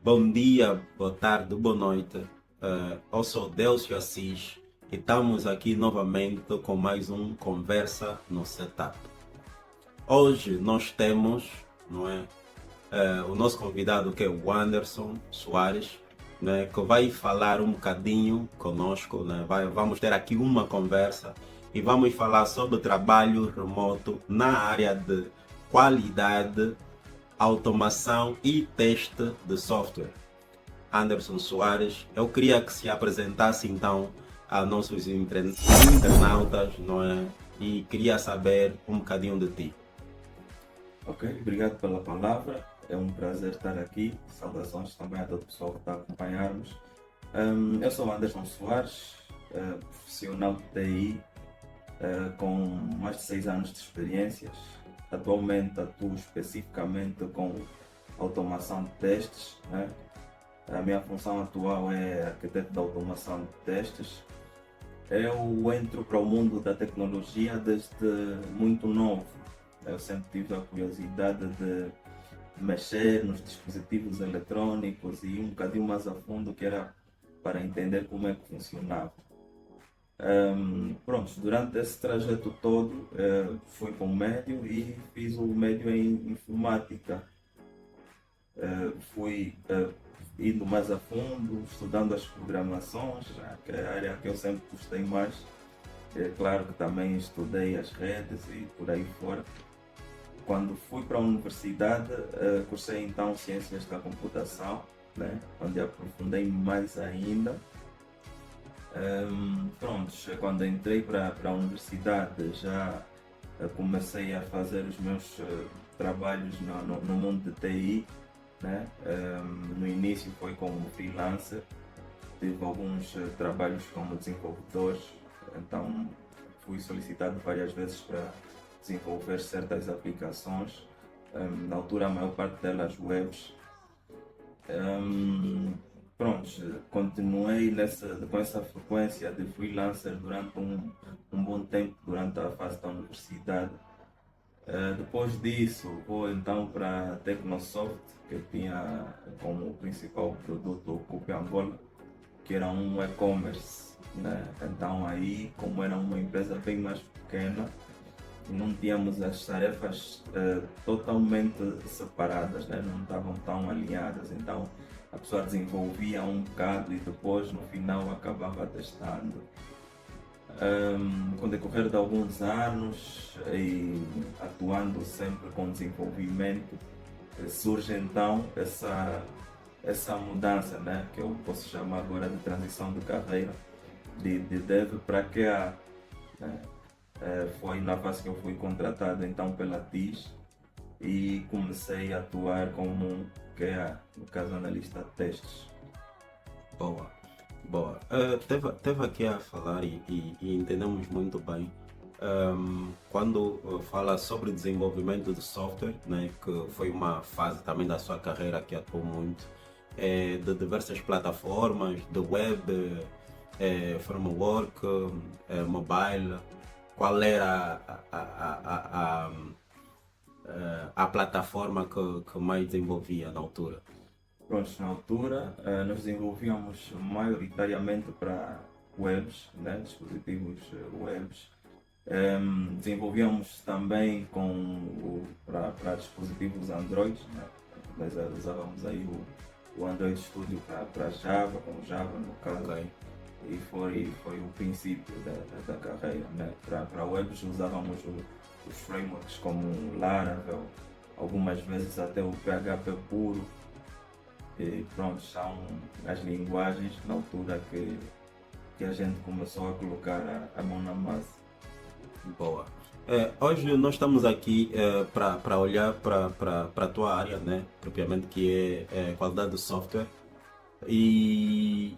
Bom dia, boa tarde, boa noite. Eu sou Delcio Assis e estamos aqui novamente com mais um Conversa no Setup. Hoje nós temos, não é, o nosso convidado que é o Anderson Soares, né, que vai falar um bocadinho conosco, né, vamos ter aqui uma conversa e vamos falar sobre trabalho remoto na área de qualidade, automação e teste de software. Anderson Soares, eu queria que se apresentasse então a nossos internautas, não é? E queria saber um bocadinho de ti. Ok, obrigado pela palavra. É um prazer estar aqui. Saudações também a todo o pessoal que está a acompanhar-nos. Eu sou Anderson Soares, profissional de TI, com mais de 6 anos de experiências. Atualmente atuo especificamente com automação de testes, né? A minha função atual é arquiteto de automação de testes. Eu entro para o mundo da tecnologia desde muito novo. Eu sempre tive a curiosidade de mexer nos dispositivos eletrônicos e um bocadinho mais a fundo, que era para entender como é que funcionava. Pronto, durante esse trajeto todo fui para o médio e fiz o médio em informática. Fui indo mais a fundo, estudando as programações, que é a área que eu sempre gostei mais. É claro que também estudei as redes e por aí fora. Quando fui para a universidade, cursei então Ciências da Computação, né? Onde aprofundei mais ainda. Pronto, quando entrei para a universidade já comecei a fazer os meus trabalhos no mundo de TI, né? No início foi como freelancer, tive alguns trabalhos como desenvolvedor, então fui solicitado várias vezes para desenvolver certas aplicações, na altura a maior parte delas webs. Pronto, continuei com essa frequência de freelancer durante um bom tempo, durante a fase da universidade. Depois disso, vou então para a Tecnosoft, que eu tinha como principal produto o Copy Angola, que era um e-commerce, né? Então aí, como era uma empresa bem mais pequena, não tínhamos as tarefas totalmente separadas, né? Não estavam tão alinhadas, então a pessoa desenvolvia um bocado e depois no final acabava testando. Com o decorrer de alguns anos e atuando sempre com desenvolvimento, surge então essa mudança, né? Que eu posso chamar agora de transição de carreira, de dev para QA, né? Foi na fase que eu fui contratado então pela TIS e comecei a atuar como QA, no caso analista de testes. Boa, boa. Teve aqui a falar e entendemos muito bem quando fala sobre desenvolvimento de software, né, que foi uma fase também da sua carreira que atuou muito, de diversas plataformas, de web, framework, mobile. Qual era a plataforma que mais desenvolvia na altura? Pronto, na altura nós desenvolvíamos maioritariamente para webs, né, dispositivos webs. Desenvolvíamos também para dispositivos Android, né? Nós usávamos aí o Android Studio para Java, com Java no caso, Ok, e foi o princípio da carreira. Né? Para webs usávamos os frameworks como Laravel, algumas vezes até o PHP puro, e pronto, são as linguagens na altura que a gente começou a colocar a mão na massa. boa. Hoje nós estamos aqui para olhar para a tua área, né, propriamente que é qualidade do software e,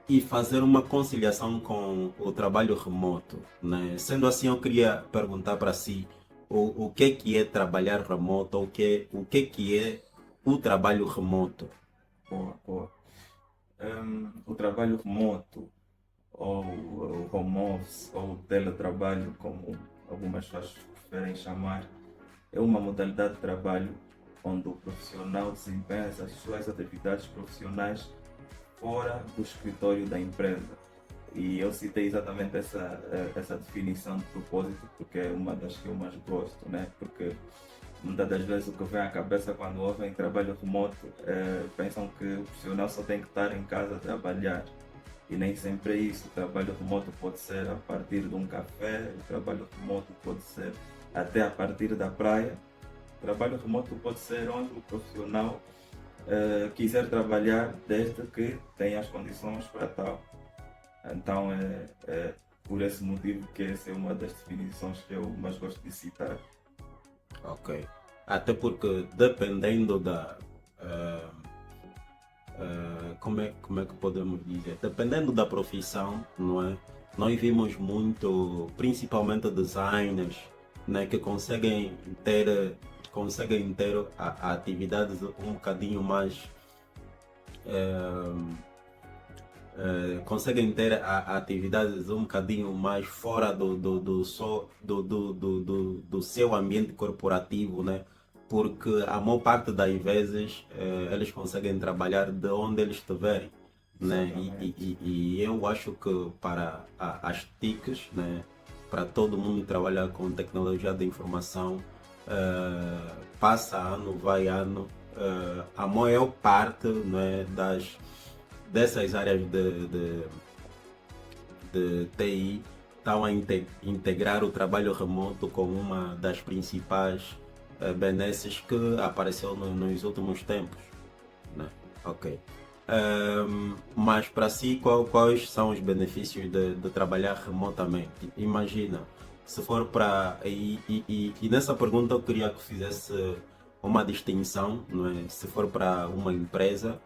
e fazer uma conciliação com o trabalho remoto, né? Sendo assim, eu queria perguntar para si o que é trabalhar remoto, o que é o trabalho remoto. Boa, boa. O trabalho remoto, ou o home office, ou o teletrabalho, como algumas pessoas preferem chamar, é uma modalidade de trabalho onde o profissional desempenha as suas atividades profissionais fora do escritório da empresa. E eu citei exatamente essa definição de propósito porque é uma das que eu mais gosto, né? Porque muitas das vezes o que vem à cabeça quando ouvem trabalho remoto pensam que o profissional só tem que estar em casa a trabalhar. E nem sempre é isso. O trabalho remoto pode ser a partir de um café, o trabalho remoto pode ser até a partir da praia. O trabalho remoto pode ser onde o profissional quiser trabalhar desde que tenha as condições para tal. Então é por esse motivo que essa é uma das definições que eu mais gosto de citar. Ok. Até porque dependendo da. Como é que podemos dizer? Dependendo da profissão, não é? Nós vimos muito, principalmente designers, né, que conseguem ter atividades um bocadinho mais. Conseguem ter atividades um bocadinho mais fora do seu ambiente corporativo, né? Porque a maior parte das vezes eles conseguem trabalhar de onde eles estiverem, né? E eu acho que para as TICs, né? Para todo mundo que trabalha com tecnologia da informação, passa ano, vai ano, a maior parte, né, dessas áreas de TI estão a integrar o trabalho remoto como uma das principais benesses que apareceu nos últimos tempos, né? Ok. Mas para si, quais são os benefícios de trabalhar remotamente? Imagina, se for para. E nessa pergunta eu queria que fizesse uma distinção, não é? Se for para uma empresa,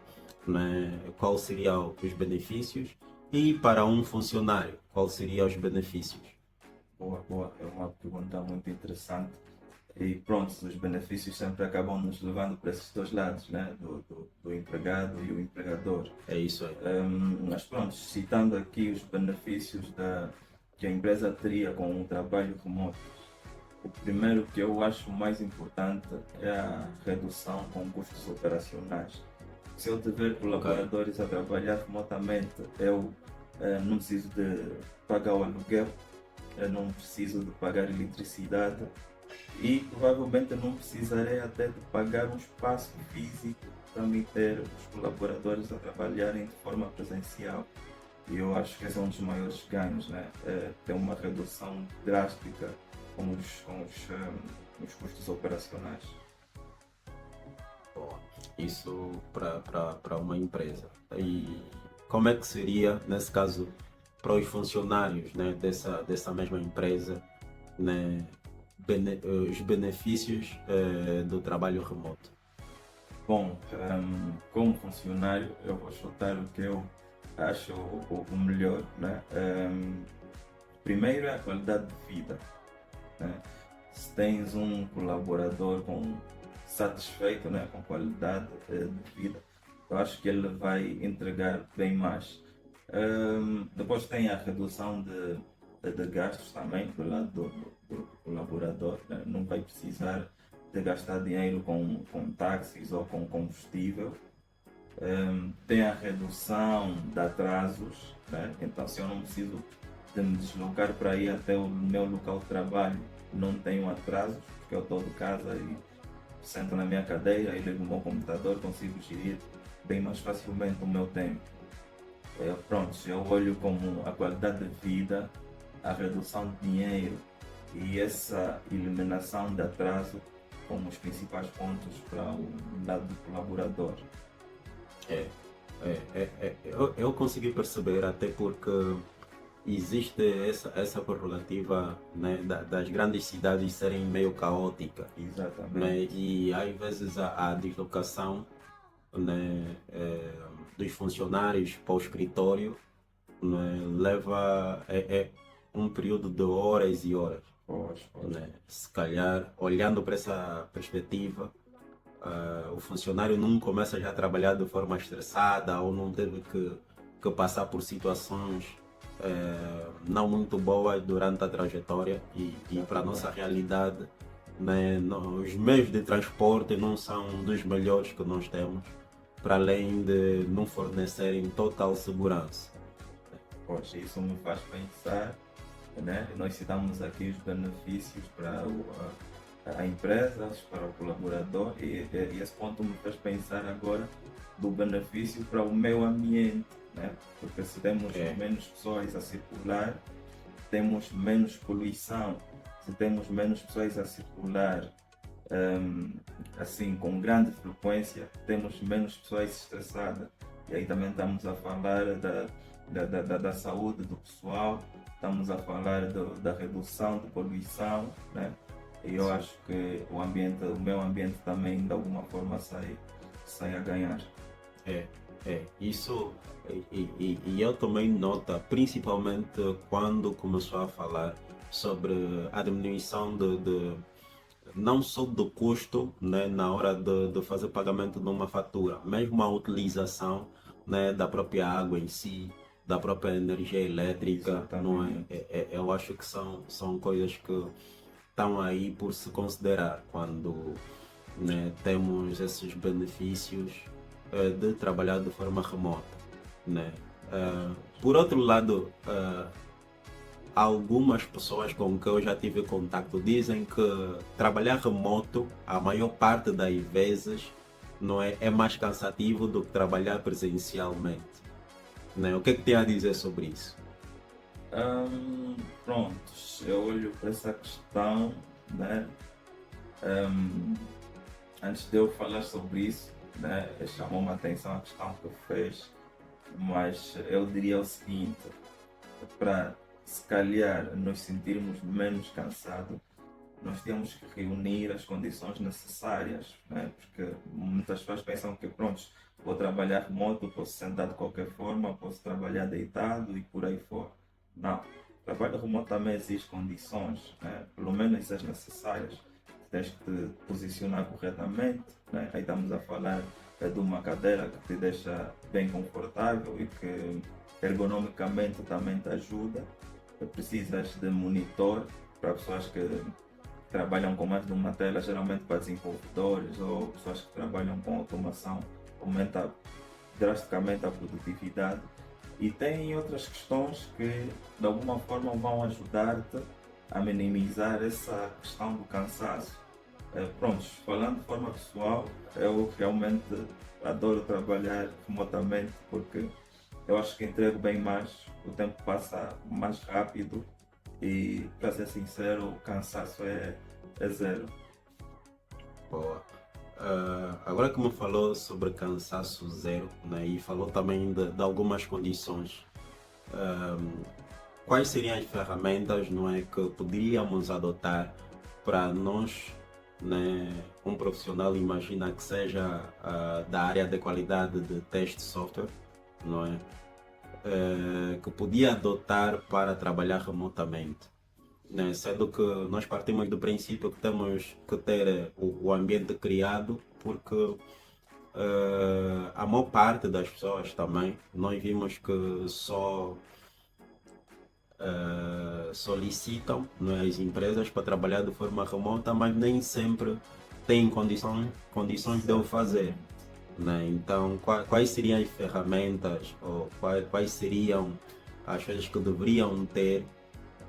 né, qual seriam os benefícios, e para um funcionário, qual seriam os benefícios? Boa, boa, é uma pergunta muito interessante. E pronto, os benefícios sempre acabam nos levando para esses dois lados, né? Do empregado e o empregador. É isso aí. Mas pronto, citando aqui os benefícios que a empresa teria com o trabalho remoto, o primeiro que eu acho mais importante é a redução com custos operacionais. Se eu tiver colaboradores a trabalhar remotamente, eu não preciso de pagar o aluguel, eu não preciso de pagar eletricidade e provavelmente não precisarei até de pagar um espaço físico para me ter os colaboradores a trabalharem de forma presencial. E eu acho que esse é um dos maiores ganhos, né? Ter uma redução drástica com os custos operacionais. Bom, isso para uma empresa. E como é que seria, nesse caso, para os funcionários, né, dessa mesma empresa, né, os benefícios do trabalho remoto? Bom, como funcionário, eu vou chutar o que eu acho o melhor, né? Primeiro é a qualidade de vida, né? Se tens um colaborador satisfeito, né, com qualidade de vida, eu acho que ele vai entregar bem mais. Depois tem a redução de gastos também do lado do colaborador, né? Não vai precisar de gastar dinheiro com táxis ou com combustível. Tem a redução de atrasos, né? Então se eu não preciso de me deslocar para ir até o meu local de trabalho, não tenho atrasos, porque eu estou de casa e sento na minha cadeira e ligo o meu computador, consigo gerir bem mais facilmente o meu tempo. Pronto, eu olho como a qualidade de vida, a redução de dinheiro e essa eliminação de atraso como os principais pontos para o lado do colaborador. Eu consegui perceber, até porque existe essa prerrogativa, né, das grandes cidades serem meio caóticas, Exatamente. né, e às vezes a deslocação, né, dos funcionários para o escritório, né, leva um período de horas e horas. Pois. Né? Se calhar, olhando para essa perspectiva, o funcionário não começa já a trabalhar de forma estressada ou não teve que passar por situações não muito boas durante a trajetória, e para a nossa realidade né? Os meios de transporte não são dos melhores que nós temos, para além de não fornecerem total segurança. Pois, isso me faz pensar, né? Nós citamos aqui os benefícios para a empresa, para o colaborador, e esse ponto me faz pensar agora do benefício para o meio ambiente, né? Porque se temos É, menos pessoas a circular, temos menos poluição. Se temos menos pessoas a circular, assim, com grande frequência, temos menos pessoas estressadas. E aí também estamos a falar da saúde do pessoal, estamos a falar da redução de poluição, né? E eu sim. acho que o meio ambiente também de alguma forma sai a ganhar. É, isso, e eu tomei nota, principalmente quando começou a falar sobre a diminuição não só do custo, né, na hora de fazer pagamento de uma fatura, mesmo a utilização, né, da própria água em si, da própria energia elétrica, não é? Exatamente. Eu acho que são coisas que estão aí por se considerar quando, né, temos esses benefícios de trabalhar de forma remota, né? Por outro lado, algumas pessoas com que eu já tive contato dizem que trabalhar remoto, a maior parte das vezes, não é mais cansativo do que trabalhar presencialmente, né? O que é que tem a dizer sobre isso? Pronto, eu olho para essa questão, né? Hum, Antes de eu falar sobre isso, né, chamou-me a atenção a questão que fez, mas eu diria o seguinte: para se calhar nos sentirmos menos cansados, nós temos que reunir as condições necessárias, né? Porque muitas pessoas pensam que, pronto, vou trabalhar remoto, posso sentar de qualquer forma, posso trabalhar deitado e por aí fora. Não. Trabalho remoto também exige condições, né? Pelo menos as necessárias. Tens que te posicionar corretamente, né? Aí estamos a falar de uma cadeira que te deixa bem confortável e que ergonomicamente também te ajuda. Precisas de monitor para pessoas que trabalham com mais de uma tela, geralmente para desenvolvedores ou pessoas que trabalham com automação, aumenta drasticamente a produtividade. E tem outras questões que de alguma forma vão ajudar-te a minimizar essa questão do cansaço. Pronto, falando de forma pessoal, eu realmente adoro trabalhar remotamente porque eu acho que entrego bem mais, o tempo passa mais rápido e, para ser sincero, o cansaço é zero. Boa. Agora que me falou sobre cansaço zero, né, e falou também de algumas condições, quais seriam as ferramentas, não é, que poderíamos adotar para nós, né, um profissional, imagina que seja da área de qualidade de teste de software, não é, que podia adotar para trabalhar remotamente, né? Sendo que nós partimos do princípio que temos que ter o ambiente criado, porque a maior parte das pessoas também, nós vimos que só solicitam, não é, as empresas para trabalhar de forma remota, mas nem sempre têm condições de o fazer. Exatamente. Né? Então, quais seriam as ferramentas ou quais seriam as coisas que deveriam ter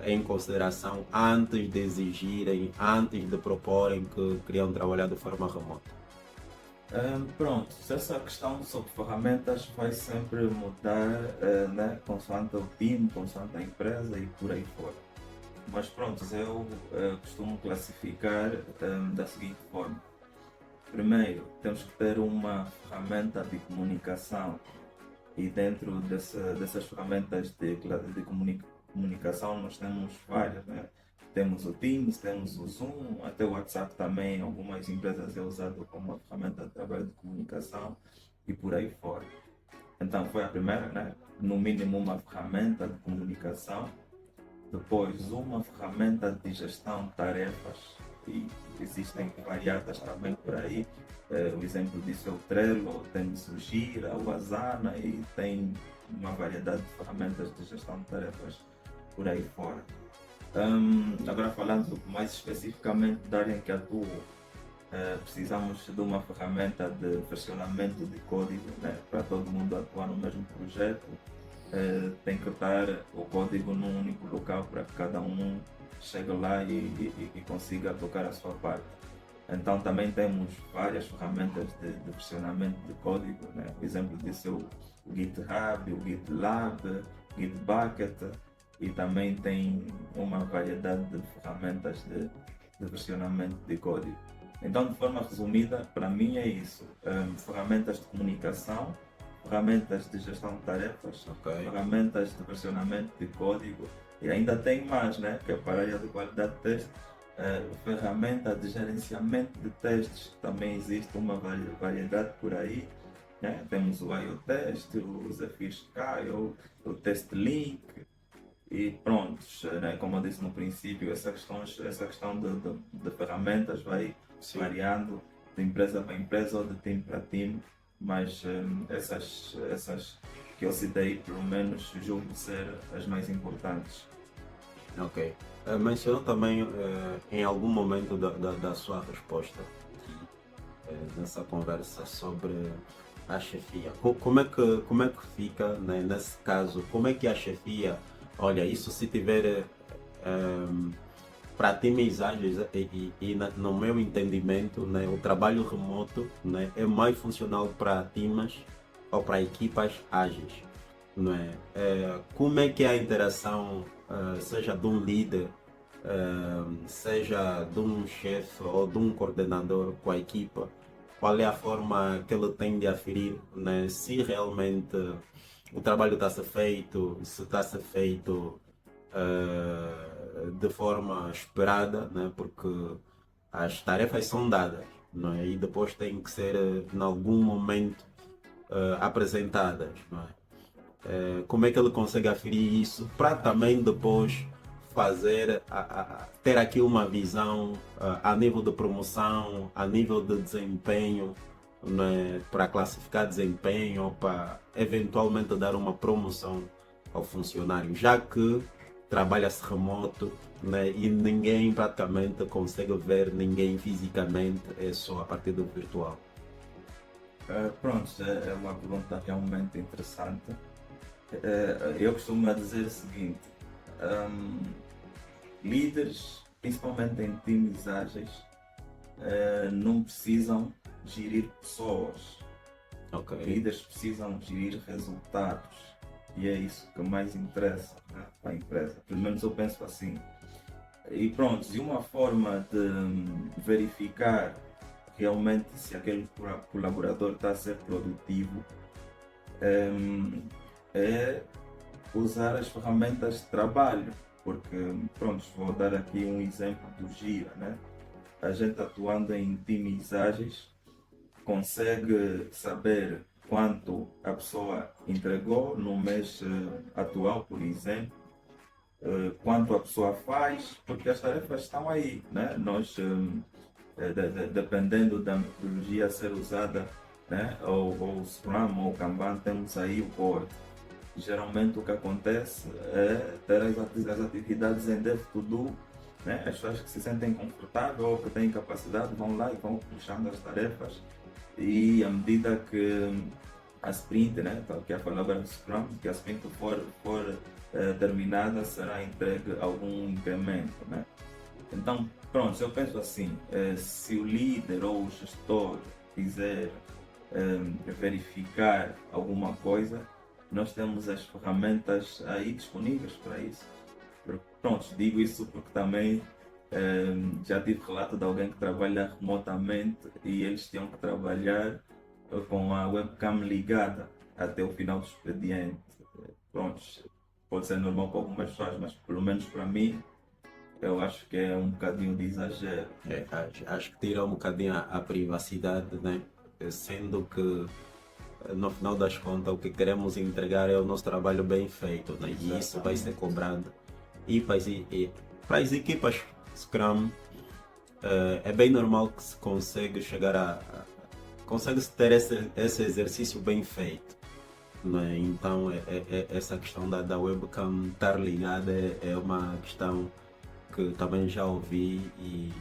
em consideração antes de exigirem, antes de proporem que queriam trabalhar de forma remota? Pronto, essa questão sobre ferramentas vai sempre mudar, né, consoante o time, consoante a empresa e por aí fora. Mas pronto, eu costumo classificar da seguinte forma. Primeiro, temos que ter uma ferramenta de comunicação e dentro dessas ferramentas de comunicação nós temos várias, né? Temos o Teams, temos o Zoom, até o WhatsApp também, algumas empresas é usado como uma ferramenta de trabalho de comunicação e por aí fora. Então foi a primeira, né? No mínimo uma ferramenta de comunicação, depois uma ferramenta de gestão de tarefas e existem variadas também por aí. O exemplo disso é o Trello, temos o Gira, o Asana e tem uma variedade de ferramentas de gestão de tarefas por aí fora. Agora falando mais especificamente da área em que atuo, precisamos de uma ferramenta de versionamento de código, né, para todo mundo atuar no mesmo projeto. Tem que estar o código num único local para que cada um chegue lá e consiga tocar a sua parte. Então também temos várias ferramentas de versionamento de código, né? Por exemplo disso é o GitHub, o GitLab, o Gitbucket, e também tem uma variedade de ferramentas de versionamento de código. Então, de forma resumida, para mim é isso. Ferramentas de comunicação, ferramentas de gestão de tarefas, Ok. ferramentas de versionamento de código, e ainda tem mais, né? Que é para a área de qualidade de teste, ferramenta de gerenciamento de testes. Também existe uma variedade por aí, né? Temos o IOTest, o Zephyr Sky, o TestLink, e pronto, né? Como eu disse no princípio, essa questão de ferramentas vai Sim. variando de empresa para empresa ou de time para time, mas essas que eu citei, pelo menos, julgo ser as mais importantes. Ok. Mencionou também em algum momento da sua resposta nessa conversa sobre a chefia. Como é que fica, né, nesse caso? Como é que a chefia, olha, isso se tiver para times ágeis no meu entendimento, né, o trabalho remoto, né, é mais funcional para times ou para equipas ágeis, não é? Como é que é a interação, seja de um líder, seja de um chefe ou de um coordenador com a equipa? Qual é a forma que ele tem de aferir, né, se realmente o trabalho está a ser feito, se está a ser feito de forma esperada, né? Porque as tarefas são dadas, não é? E depois têm que ser em algum momento apresentadas, não é? Como é que ele consegue aferir isso para também depois fazer ter aqui uma visão a nível de promoção, a nível de desempenho, né, para classificar desempenho ou para eventualmente dar uma promoção ao funcionário, já que trabalha-se remoto, né, e ninguém praticamente consegue ver ninguém fisicamente, é só a partir do virtual. Pronto, é uma pergunta realmente interessante. Eu costumo dizer o seguinte: um, líderes, principalmente em times ágeis, não precisam gerir pessoas. Ok. Líderes precisam gerir resultados, e é isso que mais interessa, né, para a empresa. Pelo menos eu penso assim. E pronto, e uma forma de verificar realmente se aquele colaborador está a ser produtivo é usar as ferramentas de trabalho, porque pronto, vou dar aqui um exemplo do Gira, né? A gente atuando em times ágeis consegue saber quanto a pessoa entregou no mês atual, por exemplo, quanto a pessoa faz, porque as tarefas estão aí, né? Nós, dependendo da metodologia a ser usada, né? Ou Scrum ou Kanban, temos aí o board. Geralmente o que acontece é ter as atividades em Dev to Do, né? As pessoas que se sentem confortáveis ou que têm capacidade vão lá e vão puxando as tarefas, e à medida que a sprint, né, que é a palavra Scrum, que a sprint for terminada, será entregue algum incremento, né? Então, pronto, eu penso assim, se o líder ou o gestor quiser verificar alguma coisa, nós temos as ferramentas aí disponíveis para isso. Pronto, digo isso porque também já tive relato de alguém que trabalha remotamente e eles tinham que trabalhar com a webcam ligada até o final do expediente. Pronto, pode ser normal para algumas pessoas, mas pelo menos para mim, eu acho que é um bocadinho de exagero. Acho que tira um bocadinho a privacidade, né? Sendo que no final das contas o que queremos entregar é o nosso trabalho bem feito, né? E isso vai ser cobrado. E para as equipas Scrum é bem normal que se consegue chegar consegue-se ter esse exercício bem feito, né? Então essa questão da webcam estar ligada é uma questão que também já ouvi e,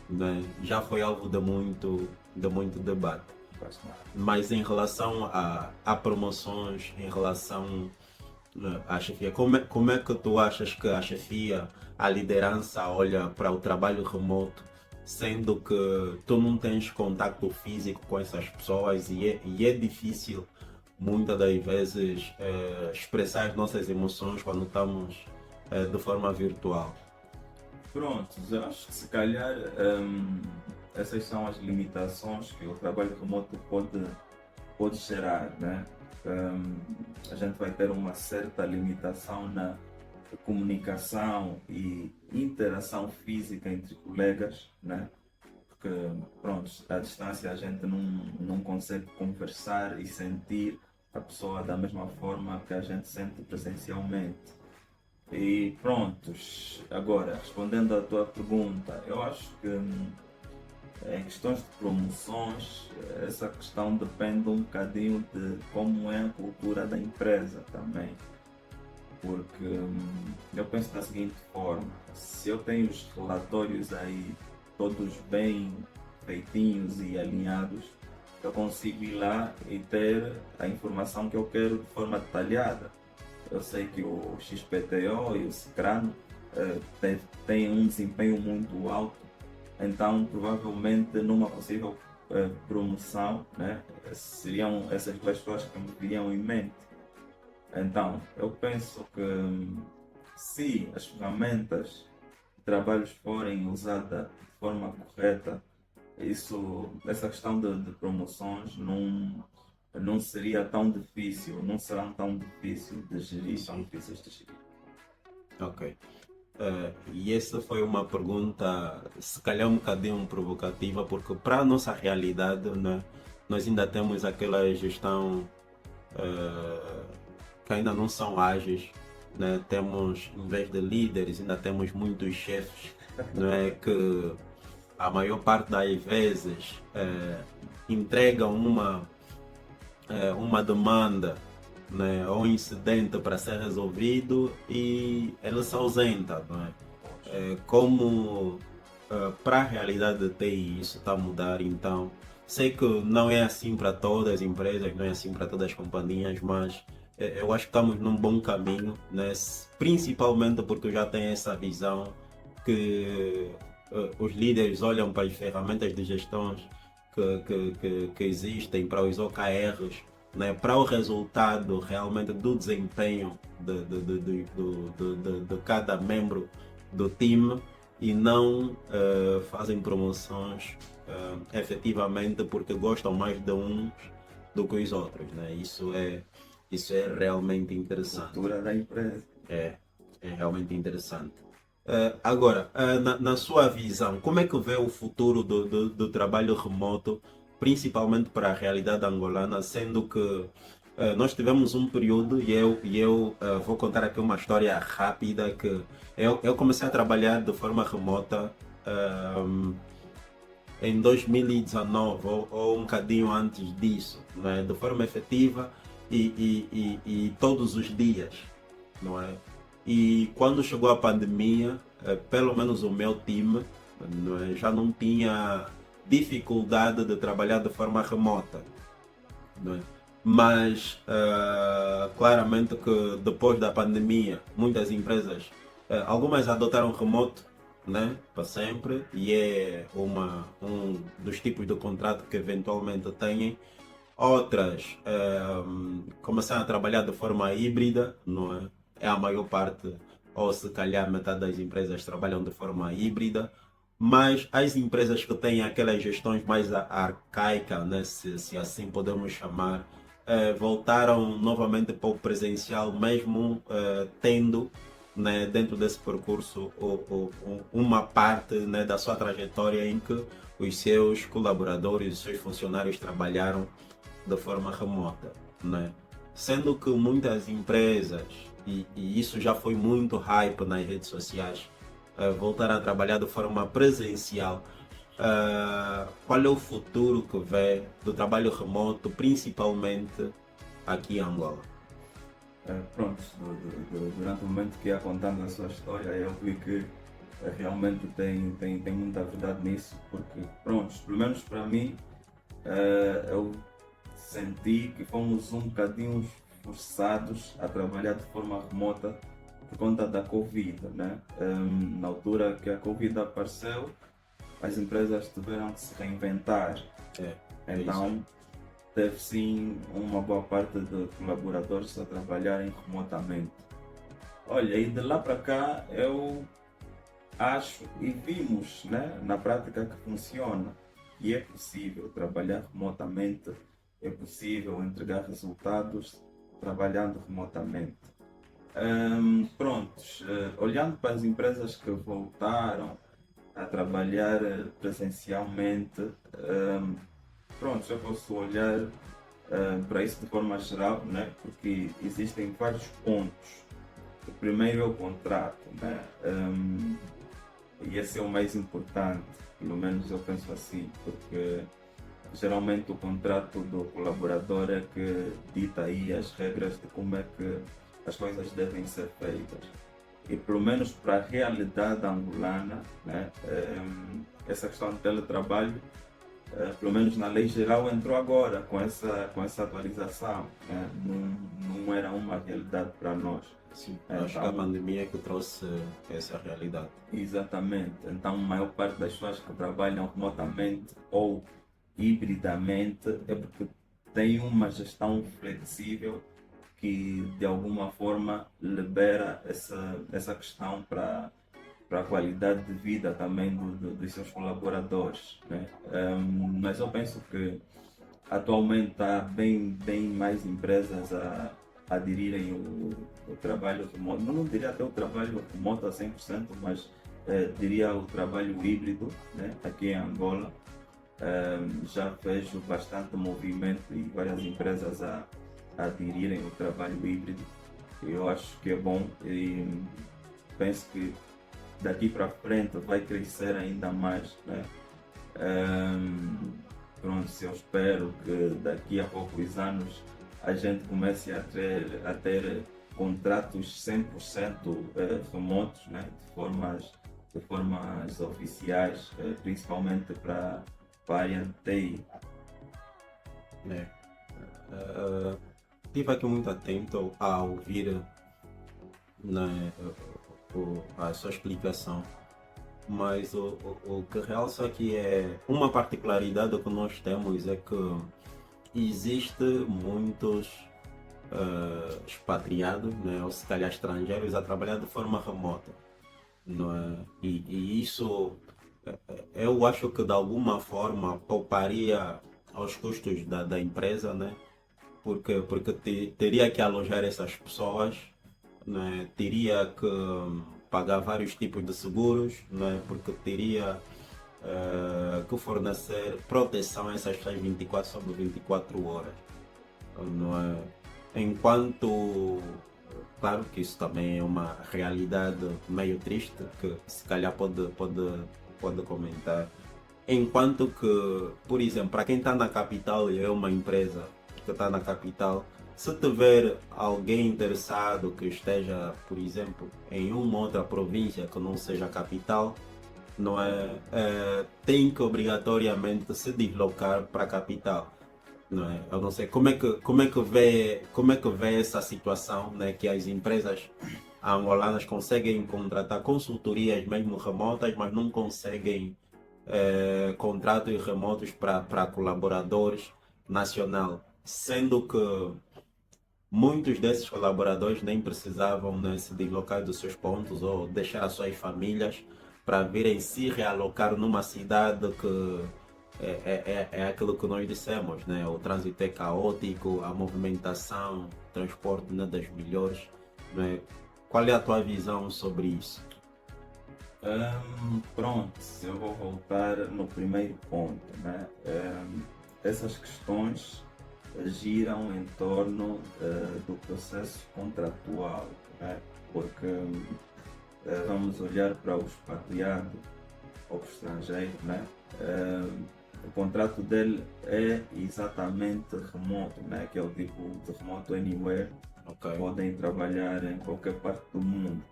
né, já foi alvo de muito debate. Mas em relação a promoções, em relação à chefia, como é que tu achas que a chefia, a liderança olha para o trabalho remoto, sendo que tu não tens contato físico com essas pessoas e é difícil muitas das vezes expressar as nossas emoções quando estamos de forma virtual? Prontos, eu acho que se calhar essas são as limitações que o trabalho remoto pode gerar, né? A gente vai ter uma certa limitação na comunicação e interação física entre colegas, né? Porque, pronto, à distância a gente não consegue conversar e sentir a pessoa da mesma forma que a gente sente presencialmente. E prontos, agora respondendo à tua pergunta, eu acho que em questões de promoções, essa questão depende um bocadinho de como é a cultura da empresa também. Porque eu penso da seguinte forma, se eu tenho os relatórios aí todos bem feitinhos e alinhados, eu consigo ir lá e ter a informação que eu quero de forma detalhada. Eu sei que o XPTO e o Scrum têm um desempenho muito alto, então provavelmente numa possível promoção, né, seriam essas duas coisas que me viriam em mente. Então, eu penso que se as ferramentas de trabalhos forem usadas de forma correta, essa questão de promoções não seria tão difícil, não serão tão difíceis de gerir, são difíceis de gerir. Ok. E essa foi uma pergunta, se calhar um bocadinho provocativa, porque para a nossa realidade, né, nós ainda temos aquela gestão que ainda não são ágeis, né? Temos, em vez de líderes, ainda temos muitos chefes, não é? Que a maior parte das vezes entregam uma demanda, né, ou um incidente para ser resolvido e ele se ausenta, não é? Como para a realidade de TI isso está a mudar, então sei que não é assim para todas as empresas, não é assim para todas as companhias, mas eu acho que estamos num bom caminho, né? Principalmente porque já tem essa visão que os líderes olham para as ferramentas de gestão que existem, para os OKRs, né, para o resultado realmente do desempenho de cada membro do time e não fazem promoções efetivamente porque gostam mais de uns do que os outros. Né? Isso é realmente interessante. Cultura da empresa. É realmente interessante. Agora, na sua visão, como é que vê o futuro do trabalho remoto, principalmente para a realidade angolana, sendo que nós tivemos um período, e eu vou contar aqui uma história rápida, que eu comecei a trabalhar de forma remota em 2019, ou um bocadinho antes disso, né? De forma efetiva e todos os dias, não é? E quando chegou a pandemia, pelo menos o meu time, não é, já não tinha dificuldade de trabalhar de forma remota, não é? Mas claramente que depois da pandemia muitas empresas, algumas adotaram remoto, né, para sempre, e é um dos tipos de contrato que eventualmente têm. Outras começaram a trabalhar de forma híbrida, não é? É a maior parte, ou se calhar metade das empresas trabalham de forma híbrida, mas as empresas que têm aquelas gestões mais arcaicas, né, se assim podemos chamar, voltaram novamente para o presencial, mesmo tendo, né, dentro desse percurso uma parte, né, da sua trajetória em que os seus colaboradores, os seus funcionários trabalharam de forma remota, né? Sendo que muitas empresas, e isso já foi muito hype nas redes sociais, voltaram a trabalhar de forma presencial. Qual é o futuro que vê do trabalho remoto, principalmente aqui em Angola? Pronto, durante o momento que ia contando a sua história, eu vi que realmente tem muita verdade nisso, porque, pronto, pelo menos para mim, eu senti que fomos um bocadinho forçados a trabalhar de forma remota por conta da Covid, né? Na altura que a Covid apareceu, as empresas tiveram que se reinventar. É isso aí. Então, teve sim uma boa parte de colaboradores a trabalharem remotamente. Olha, e de lá para cá eu acho e vimos, né, na prática que funciona. E é possível trabalhar remotamente, é possível entregar resultados trabalhando remotamente. Prontos, olhando para as empresas que voltaram a trabalhar presencialmente, pronto, eu posso olhar para isso de forma geral, né? Porque existem vários pontos. O primeiro é o contrato, né? E esse é o mais importante, pelo menos eu penso assim, porque geralmente o contrato do colaborador é que dita aí as regras de como é que as coisas devem ser feitas. E pelo menos para a realidade angolana, né, essa questão do teletrabalho, pelo menos na lei geral, entrou agora com essa atualização. Né? Não era uma realidade para nós. Sim, acho que a pandemia é que trouxe essa realidade. Exatamente. Então, a maior parte das pessoas que trabalham remotamente ou hibridamente é porque tem uma gestão flexível que de alguma forma libera essa questão para a qualidade de vida também dos seus colaboradores. Né? Mas eu penso que atualmente há bem mais empresas a aderirem o trabalho remoto. Não diria até o trabalho remoto a 100%, mas diria o trabalho híbrido, né? Aqui em Angola. Já vejo bastante movimento e várias empresas a aderirem ao trabalho híbrido. Eu acho que é bom e penso que daqui para frente vai crescer ainda mais. Né? Pronto, eu espero que daqui a poucos anos a gente comece a ter contratos 100% remotos, né? De formas oficiais, principalmente para a área de TI. Né? Estive aqui muito atento a ouvir, né, a sua explicação, mas o que realça aqui é uma particularidade que nós temos é que existe muitos expatriados, né, ou se calhar estrangeiros a trabalhar de forma remota, não é? E isso eu acho que de alguma forma pouparia aos custos da empresa, né? Porque teria que alojar essas pessoas, né? Teria que pagar vários tipos de seguros, né? Porque teria que fornecer proteção a essas pessoas 24 sobre 24 horas, não é? Enquanto, claro que isso também é uma realidade meio triste, que se calhar pode comentar. Enquanto que, por exemplo, para quem está na capital e é uma empresa que está na capital, se tiver alguém interessado que esteja, por exemplo, em uma outra província que não seja a capital, não é, tem que obrigatoriamente se deslocar para a capital. Não é? Eu não sei como é que vê essa situação, né, que as empresas angolanas conseguem contratar consultorias mesmo remotas, mas não conseguem contratos remotos para colaboradores nacional, sendo que muitos desses colaboradores nem precisavam, né, se deslocar dos seus pontos ou deixar as suas famílias para virem se realocar numa cidade que é aquilo que nós dissemos, né? O trânsito é caótico, a movimentação, o transporte não é das melhores, né? Qual é a tua visão sobre isso? Pronto, eu vou voltar no primeiro ponto. Né? Essas questões giram em torno do processo contratual, né? Porque vamos olhar para o expatriado ou para o estrangeiro, né? O contrato dele é exatamente remoto, né? Que é o tipo de remoto anywhere, Ok. podem trabalhar em qualquer parte do mundo.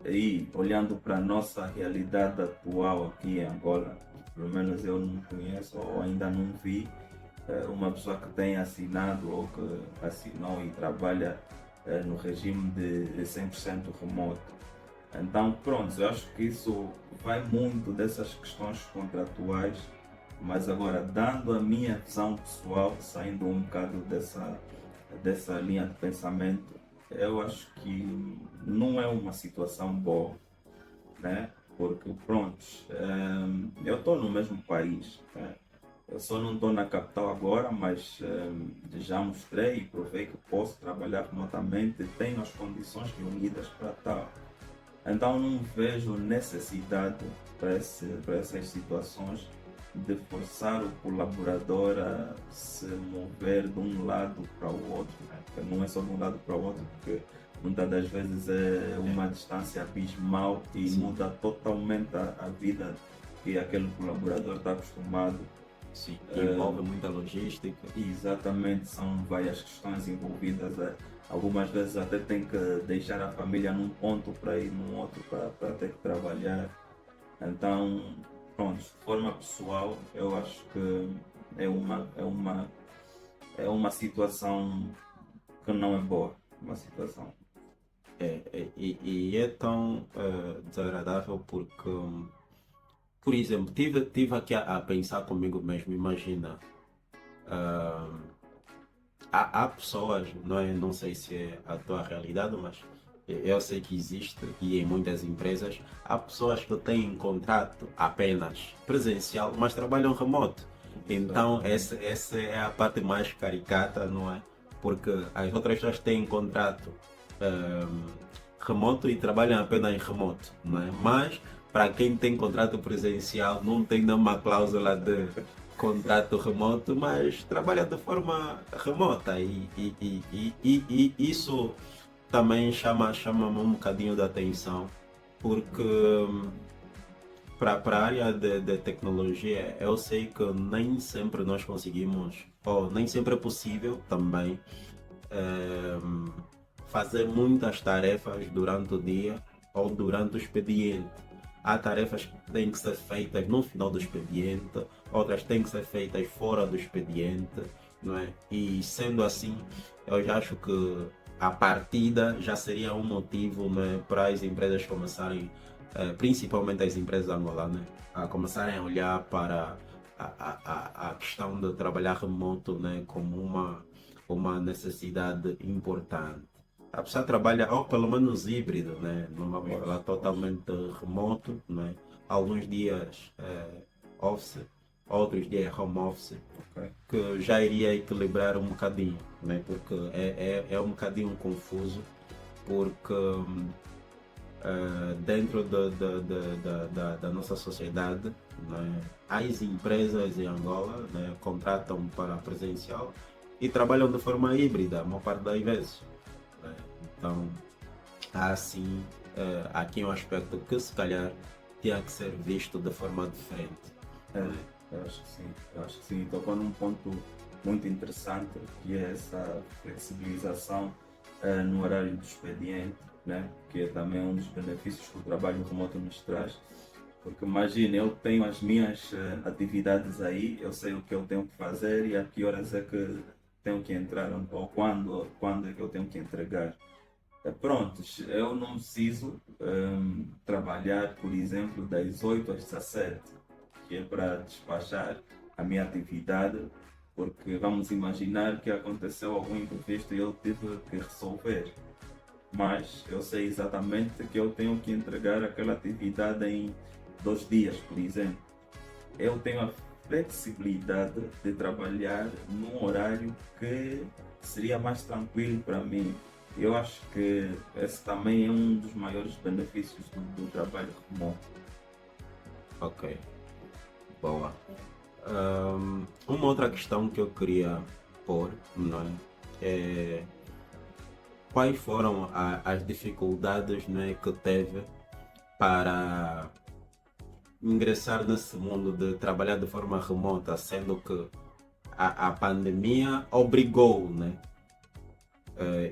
aí, olhando para a nossa realidade atual aqui em Angola, pelo menos eu não conheço ou ainda não vi uma pessoa que tenha assinado ou que assinou e trabalha no regime de 100% remoto. Então, pronto, eu acho que isso vai muito dessas questões contratuais, mas agora, dando a minha visão pessoal, saindo um bocado dessa linha de pensamento, eu acho que não é uma situação boa, né? Porque, pronto, eu estou no mesmo país, né? Eu só não estou na capital agora, mas já mostrei e provei que posso trabalhar remotamente, tenho as condições reunidas para tal. Então não vejo necessidade para essas situações de forçar o colaborador a se mover de um lado para o outro, né? Porque não é só de um lado para o outro, porque muitas das vezes é uma distância abismal e Sim. muda totalmente a vida que aquele colaborador está acostumado. Sim, envolve muita logística. Exatamente, são várias questões envolvidas. Algumas vezes até tem que deixar a família num ponto para ir num outro para ter que trabalhar. Então, pronto, de forma pessoal, eu acho que é uma situação que não é boa. Uma situação. E é tão desagradável porque, por exemplo, tive aqui a pensar comigo mesmo, imagina, ah, há pessoas, não é, não sei se é a tua realidade, mas eu sei que existe e em muitas empresas há pessoas que têm contrato apenas presencial, mas trabalham remoto. Então essa é a parte mais caricata, não é? Porque as outras pessoas têm contrato ahm, remoto e trabalham apenas em remoto, não é? Mas para quem tem contrato presencial não tem nenhuma cláusula de contrato remoto, mas trabalha de forma remota e isso também chama um bocadinho de atenção, porque para a área de tecnologia eu sei que nem sempre nós conseguimos, ou nem sempre é possível também fazer muitas tarefas durante o dia ou durante o expediente. Há tarefas que têm que ser feitas no final do expediente, outras têm que ser feitas fora do expediente, não é? E sendo assim, eu já acho que a partida já seria um motivo, né, para as empresas começarem, principalmente as empresas angolanas, a começarem a olhar para a questão de trabalhar remoto, né, como uma necessidade importante. A pessoa trabalha, ou pelo menos híbrido, né? Não vamos falar totalmente remoto, né? Alguns dias office, outros dias home office, Ok. que já iria equilibrar um bocadinho, né? Porque é um bocadinho confuso, porque dentro da nossa sociedade, né? As empresas em Angola, né, contratam para presencial e trabalham de forma híbrida a maior parte das vezes, né? Então, há assim aqui um aspecto que se calhar tinha que ser visto de forma diferente, É, né? eu acho que sim. Eu acho que sim. Tocou num ponto muito interessante, que é essa flexibilização no horário do expediente, né? Que é também um dos benefícios que o trabalho remoto nos traz. Porque imagina, eu tenho as minhas atividades aí, eu sei o que eu tenho que fazer e a que horas é que tenho que entrar, ou quando é que eu tenho que entregar. Prontos, eu não preciso trabalhar, por exemplo, das 8 às 17, que é para despachar a minha atividade, porque vamos imaginar que aconteceu algum imprevisto e eu tive que resolver. Mas eu sei exatamente que eu tenho que entregar aquela atividade em 2 dias, por exemplo. Eu tenho a flexibilidade de trabalhar num horário que seria mais tranquilo para mim. Eu acho que esse também é um dos maiores benefícios do trabalho remoto. Ok, boa. Uma outra questão que eu queria pôr, não é? É quais foram as dificuldades, né, que teve para ingressar nesse mundo de trabalhar de forma remota, sendo que a pandemia obrigou, né,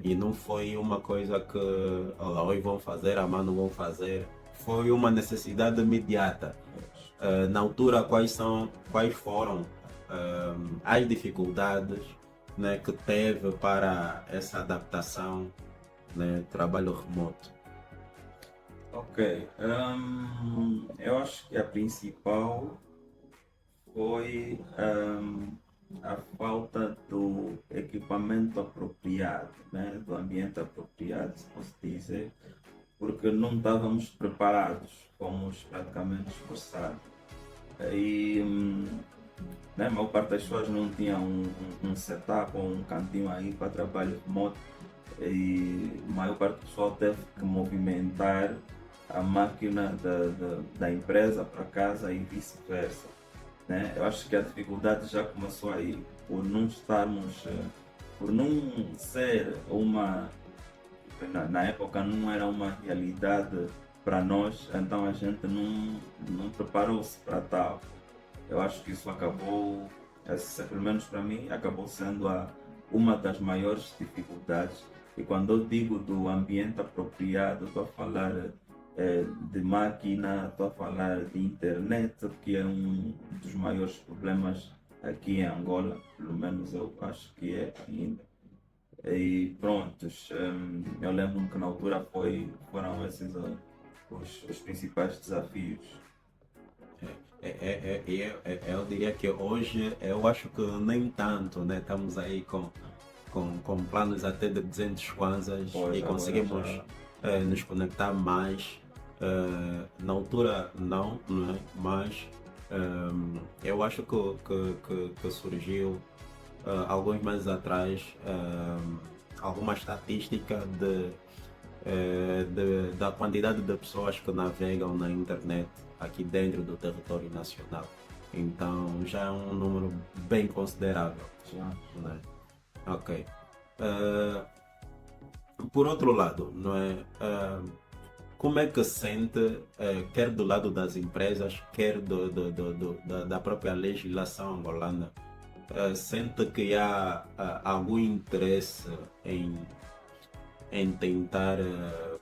E não foi uma coisa que hoje vão fazer, amanhã não vão fazer. Foi uma necessidade imediata. Na altura, quais foram as dificuldades, né, que teve para essa adaptação, né, trabalho remoto? Ok, eu acho que a principal foi a falta do equipamento apropriado, né? Do ambiente apropriado, se posso dizer, porque não estávamos preparados, fomos praticamente esforçados. E né, a maior parte das pessoas não tinha um setup ou um cantinho aí para trabalho remoto e a maior parte do pessoal teve que movimentar a máquina da empresa para casa e vice-versa, né? Eu acho que a dificuldade já começou aí, por não estarmos, por não ser uma, na época não era uma realidade para nós, então a gente não preparou-se para tal. Eu acho que isso acabou, pelo menos para mim, acabou sendo uma das maiores dificuldades. E quando eu digo do ambiente apropriado, estou a falar de máquina, estou a falar de internet, que é um dos maiores problemas aqui em Angola, pelo menos eu acho que é ainda. E prontos, eu lembro-me que na altura foram esses os principais desafios. Eu diria que hoje eu acho que nem tanto, né? Estamos aí com planos até de 200 kwanzas e Pois agora conseguimos já. nos conectar mais. Na altura não é? Mas eu acho que surgiu alguns meses atrás alguma estatística da quantidade de pessoas que navegam na internet aqui dentro do território nacional. Então já é um número bem considerável. Já. Né? Ok. Eh, por outro lado, não é? Como é que sente, quer do lado das empresas, quer da própria legislação angolana, sente que há algum interesse em tentar,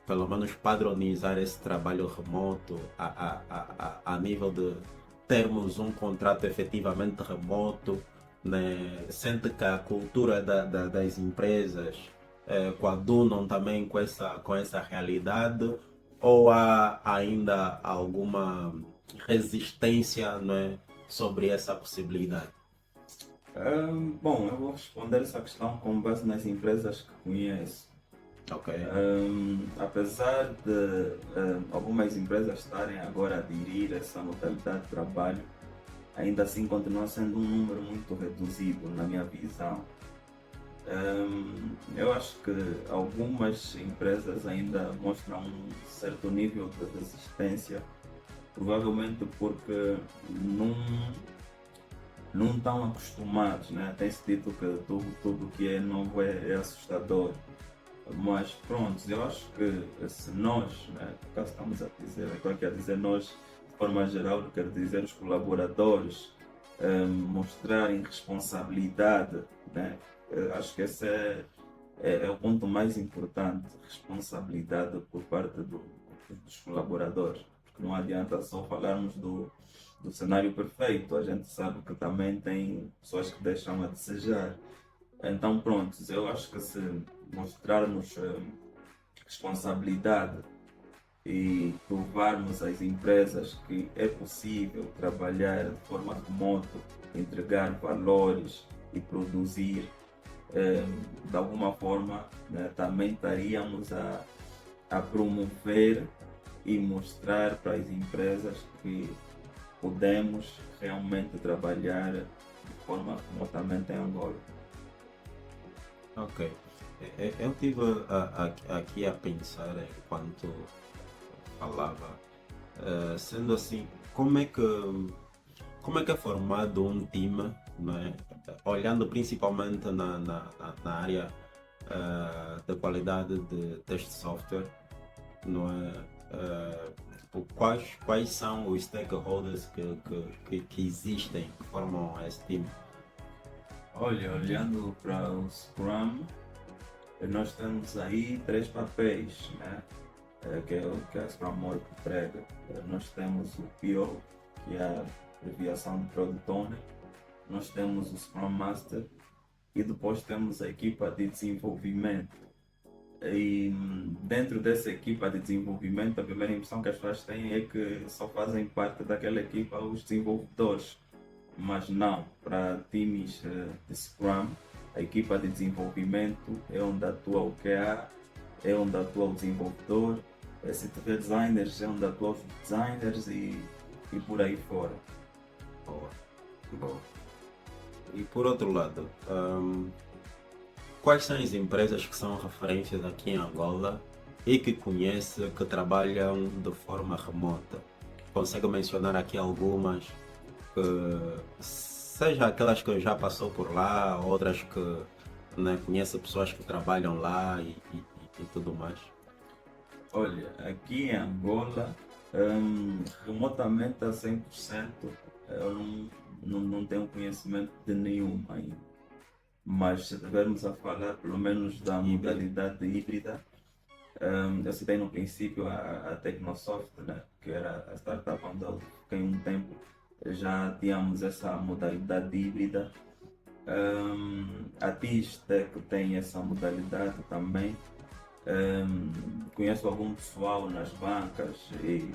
pelo menos, padronizar esse trabalho remoto a nível de termos um contrato efetivamente remoto, né? Sente que a cultura das empresas coadunam também com essa realidade ou há ainda alguma resistência, né, sobre essa possibilidade? Bom, eu vou responder essa questão com base nas empresas que conheço. Ok, Apesar de algumas empresas estarem agora a aderir a essa modalidade de trabalho, ainda assim continua sendo um número muito reduzido na minha visão. Eu acho que algumas empresas ainda mostram um certo nível de resistência, provavelmente porque não estão acostumados, né? Tem-se dito que tudo que é novo é assustador. Mas pronto, eu acho que se nós, né, no caso estamos a dizer, eu estou aqui a dizer nós de forma geral, eu quero dizer os colaboradores, mostrarem responsabilidade, né? Acho que esse é o ponto mais importante, responsabilidade por parte dos colaboradores. Porque não adianta só falarmos do cenário perfeito, a gente sabe que também tem pessoas que deixam a desejar. Então, pronto, eu acho que se mostrarmos responsabilidade e provarmos às empresas que é possível trabalhar de forma remota, entregar valores e produzir de alguma forma, né, também estaríamos a promover e mostrar para as empresas que podemos realmente trabalhar de forma remotamente em Angola. ok. Eu estive aqui a pensar enquanto falava, sendo assim, como é que é formado um time, não é? Olhando principalmente na área da qualidade de teste de software, não é? Tipo, quais são os stakeholders que existem, que formam esse time? Olha, olhando para o Scrum, Nós temos aí três papéis, né? Que é a Scrum que prega. Nós temos o PO, que é a abreviação de Product Owner. Nós temos o Scrum Master e depois temos a equipa de desenvolvimento. E dentro dessa equipa de desenvolvimento, a primeira impressão que as pessoas têm é que só fazem parte daquela equipa os desenvolvedores. Mas não, para times de Scrum, a equipa de desenvolvimento é onde atua o QA, é onde atua o desenvolvedor, se tiver designers, é onde atua os designers e por aí fora. Boa, boa. E por outro lado, quais são as empresas que são referências aqui em Angola e que conhece que trabalham de forma remota? Consegue mencionar aqui algumas que seja aquelas que já passou por lá, outras que, né, conhece pessoas que trabalham lá e tudo mais? Olha, aqui em Angola, remotamente a 100%, eu não tenho conhecimento de nenhuma ainda. Mas se estivermos a falar pelo menos da modalidade híbrida, eu citei no princípio a Tecnosoft, né, que era a startup onde eu fiquei um tempo, já tínhamos essa modalidade híbrida. A Tistec tem essa modalidade também. Conheço algum pessoal nas bancas e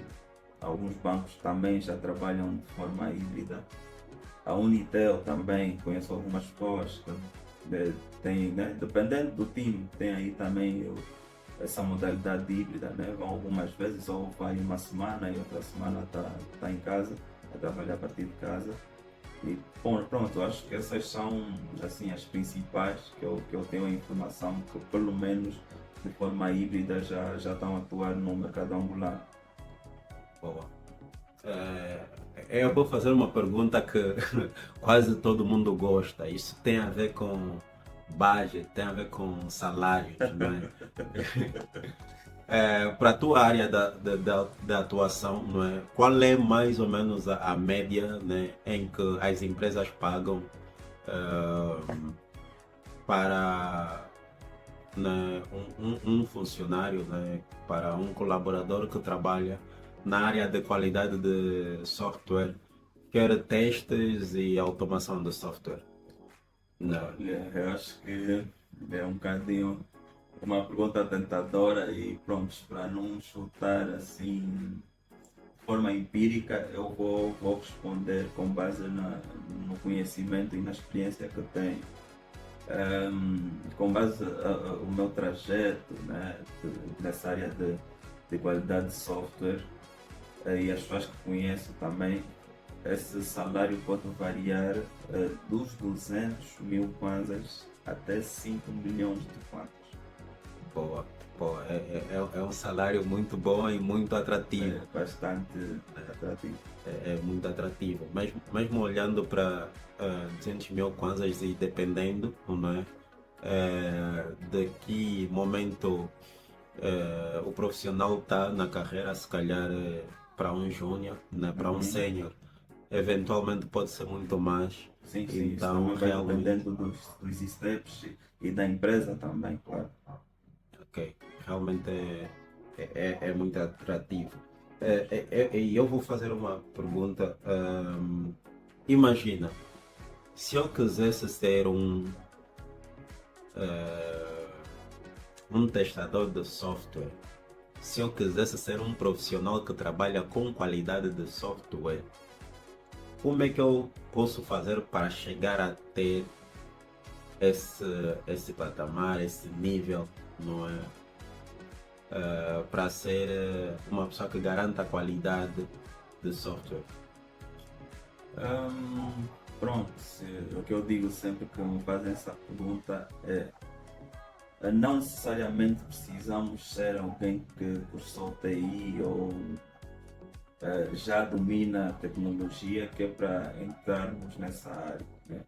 alguns bancos também já trabalham de forma híbrida. A Unitel também, conheço algumas pessoas que têm, né, dependendo do time, tem aí também essa modalidade híbrida, né? Vão algumas vezes ou vai uma semana e outra semana tá em casa, a trabalhar a partir de casa. E bom, pronto, acho que essas são assim, as principais que eu tenho a informação que pelo menos de forma híbrida já estão a atuar no mercado angolano. Boa. Eu vou fazer uma pergunta que quase todo mundo gosta. Isso tem a ver com budget, tem a ver com salários, não é? Para a tua área da atuação, não é? Qual é mais ou menos a média, né, em que as empresas pagam para, né, um funcionário, né, para um colaborador que trabalha na área de qualidade de software, quer testes e automação de software? Não. Olha, eu acho que é um bocadinho uma pergunta tentadora e pronto, para não chutar assim de forma empírica, eu vou responder com base no conhecimento e na experiência que eu tenho. Com base no meu trajeto, né, nessa área de qualidade de software, e as pessoas que conheço também, esse salário pode variar dos 200 mil kwanzas até 5 milhões de kwanzas. Boa, boa. É um salário muito bom e muito atrativo. É bastante atrativo. É muito atrativo. Mesmo olhando para 200 mil kwanzas e dependendo, não é? De que momento o profissional está na carreira, se calhar para um júnior, né? Para um sénior, eventualmente pode ser muito mais. Sim, sim, isso Então, também vai realmente, dependendo dos steps e da empresa também, claro. ok, realmente é muito atrativo. E eu vou fazer uma pergunta. Imagina, se eu quisesse ser um testador de software, se eu quisesse ser um profissional que trabalha com qualidade de software, como é que eu posso fazer para chegar a ter esse patamar, esse nível, não é? Para ser uma pessoa que garanta a qualidade de software. Pronto, o que eu digo sempre que me fazem essa pergunta é não necessariamente precisamos ser alguém que cursou TI ou já domina a tecnologia que é para entrarmos nessa área, né?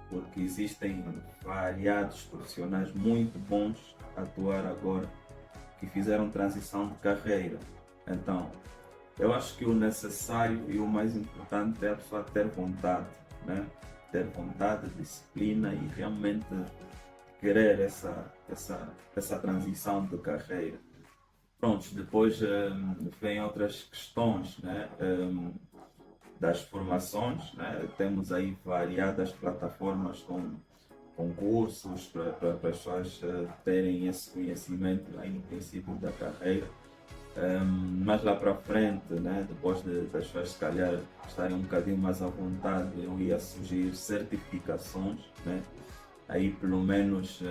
Porque existem variados profissionais muito bons a atuar agora que fizeram transição de carreira. Então, eu acho que o necessário e o mais importante é a pessoa ter vontade, né? Ter vontade, disciplina e realmente querer essa transição de carreira. Pronto, depois vem outras questões, né? Das formações, né? Temos aí variadas plataformas com concursos para as pessoas terem esse conhecimento aí no princípio da carreira. Mais lá para frente, né? Depois das pessoas se calhar estarem um bocadinho mais à vontade, eu ia sugerir certificações, né? Aí pelo menos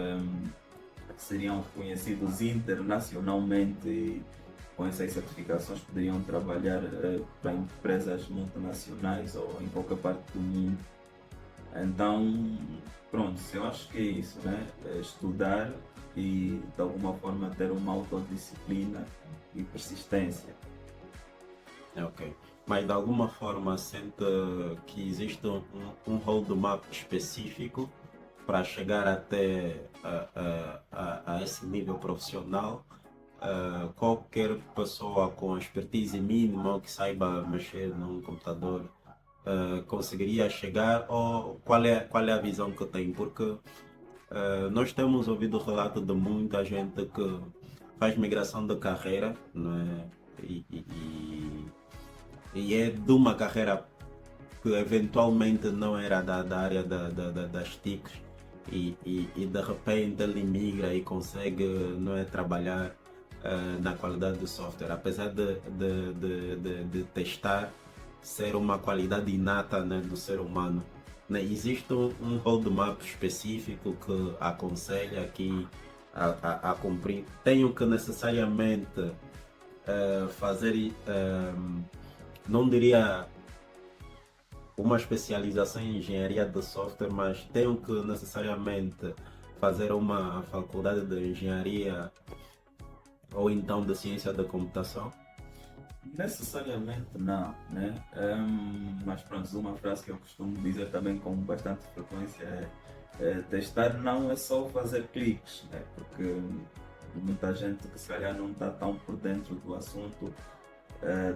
seriam reconhecidos internacionalmente e com essas certificações poderiam trabalhar para empresas multinacionais ou em qualquer parte do mundo. Então, pronto, eu acho que é isso, né? É estudar e de alguma forma ter uma autodisciplina e persistência. Ok. Mas de alguma forma sente que existe um roadmap específico para chegar até a esse nível profissional. Qualquer pessoa com expertise mínima ou que saiba mexer num computador conseguiria chegar, ou qual é a visão que tem? Porque nós temos ouvido relato de muita gente que faz migração de carreira, não é? E é de uma carreira que eventualmente não era da área das TICs e de repente ele migra e consegue, não é, trabalhar na qualidade do software, apesar de testar ser uma qualidade inata, né, do ser humano. Né? Existe um roadmap específico que aconselha aqui a cumprir. Tenho que necessariamente fazer, não diria uma especialização em engenharia de software, mas tenho que necessariamente fazer uma faculdade de engenharia ou então de ciência da computação. Necessariamente não, né? Mas pronto, uma frase que eu costumo dizer também com bastante frequência é testar não é só fazer cliques, né? Porque muita gente que se calhar não está tão por dentro do assunto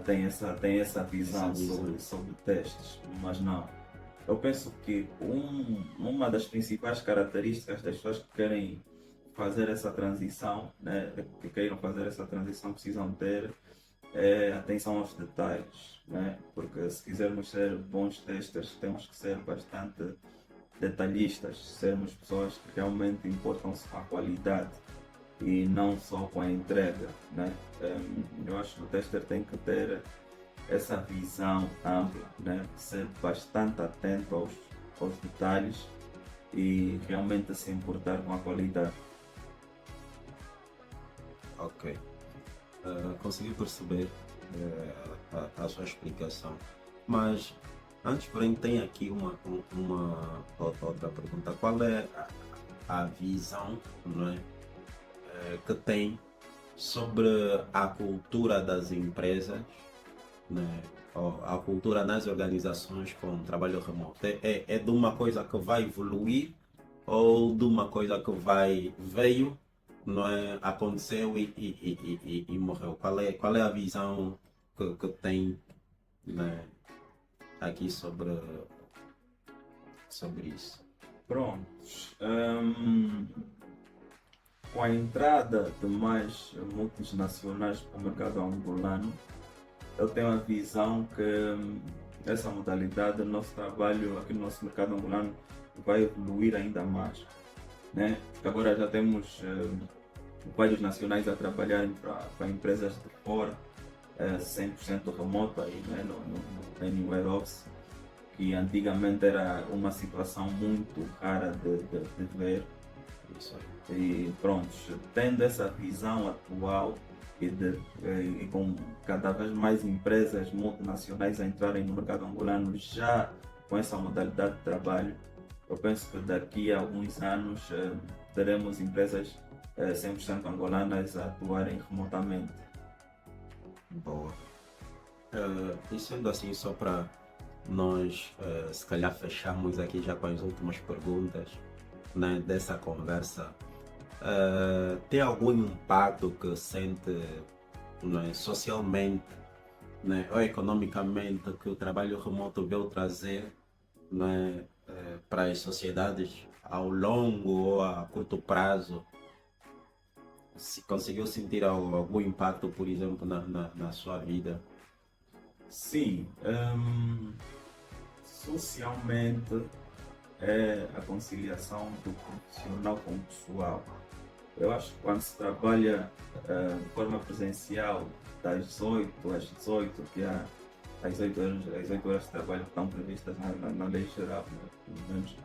tem essa visão sobre testes, mas não. Eu penso que uma das principais características das pessoas que querem fazer essa transição, né, que queiram fazer essa transição, precisam ter atenção aos detalhes, né? Porque se quisermos ser bons testers, temos que ser bastante detalhistas, sermos pessoas que realmente importam-se com a qualidade e não só com a entrega, né? Eu acho que o tester tem que ter essa visão ampla, né? Ser bastante atento aos detalhes e realmente se importar com a qualidade. Ok. Consegui perceber a sua explicação. Mas antes, porém, tem aqui uma outra pergunta. Qual é a visão, não é, que tem sobre a cultura das empresas, né, ou a cultura nas organizações com trabalho remoto? É de uma coisa que vai evoluir ou de uma coisa que veio, não é, aconteceu e morreu? Qual é a visão que tem, né, aqui sobre isso? Pronto. Com a entrada de mais multinacionais para o mercado angolano, eu tenho a visão que essa modalidade do nosso trabalho aqui no nosso mercado angolano vai evoluir ainda mais, né? Porque agora já temos vários nacionais a trabalharem para empresas de fora, 100% remoto aí, né? No Anywhere Office, que antigamente era uma situação muito rara de ver. Isso aí. E pronto, tendo essa visão atual e com cada vez mais empresas multinacionais a entrarem no mercado angolano já com essa modalidade de trabalho, eu penso que daqui a alguns anos teremos empresas 100% angolanas a atuarem remotamente. Boa. E sendo assim, só para nós, se calhar, fecharmos aqui já com as últimas perguntas, né, dessa conversa, tem algum impacto que sente, né, socialmente, né, ou economicamente, que o trabalho remoto veio trazer, né, para as sociedades ao longo ou a curto prazo, se conseguiu sentir algum impacto, por exemplo, na sua vida? Sim, socialmente é a conciliação do profissional com o pessoal. Eu acho que quando se trabalha de forma presencial das 8 às 18, que há as 8 horas de trabalho que estão previstas na lei geral, né? Pelo menos,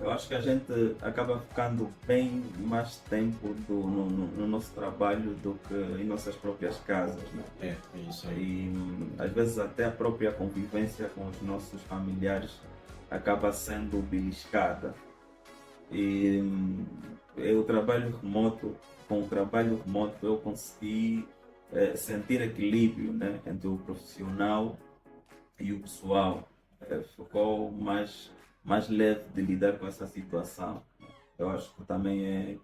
eu acho que a gente acaba ficando bem mais tempo no nosso trabalho do que em nossas próprias casas, né? É isso aí. E às vezes até a própria convivência com os nossos familiares acaba sendo beliscada. E eu trabalho remoto, com o trabalho remoto eu consegui sentir equilíbrio, né, entre o profissional e o pessoal. Ficou mais leve de lidar com essa situação. Eu acho que também é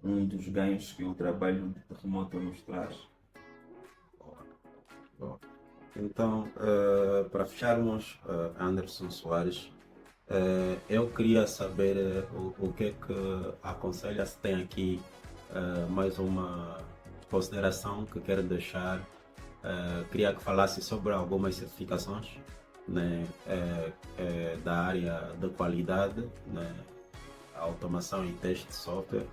um dos ganhos que o trabalho remoto nos traz. Bom, então, para fecharmos, Anderson Soares, eu queria saber o que é que aconselha, se tem aqui mais uma consideração que quero deixar. Queria que falasse sobre algumas certificações, né, da área da qualidade, né, automação e teste de software.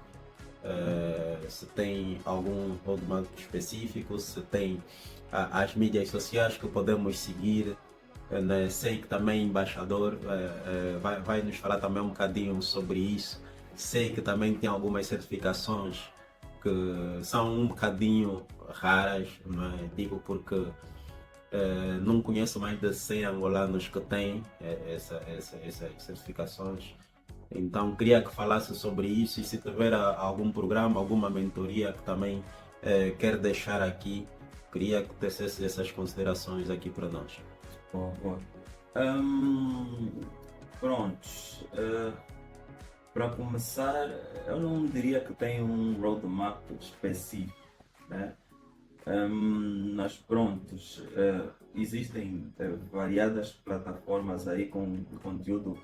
Se tem algum roadmap específico, se tem as mídias sociais que podemos seguir, né? Sei que também embaixador vai nos falar também um bocadinho sobre isso. Sei que também tem algumas certificações que são um bocadinho raras, não é? Digo porque não conheço mais de 100 angolanos que têm essas certificações. Então queria que falasse sobre isso e se tiver algum programa, alguma mentoria que também quer deixar aqui, queria que tecesse essas considerações aqui para nós. Bom, bom. Hum, Prontos. Para começar, eu não diria que tem um roadmap específico, né? Mas prontos, existem variadas plataformas aí com conteúdo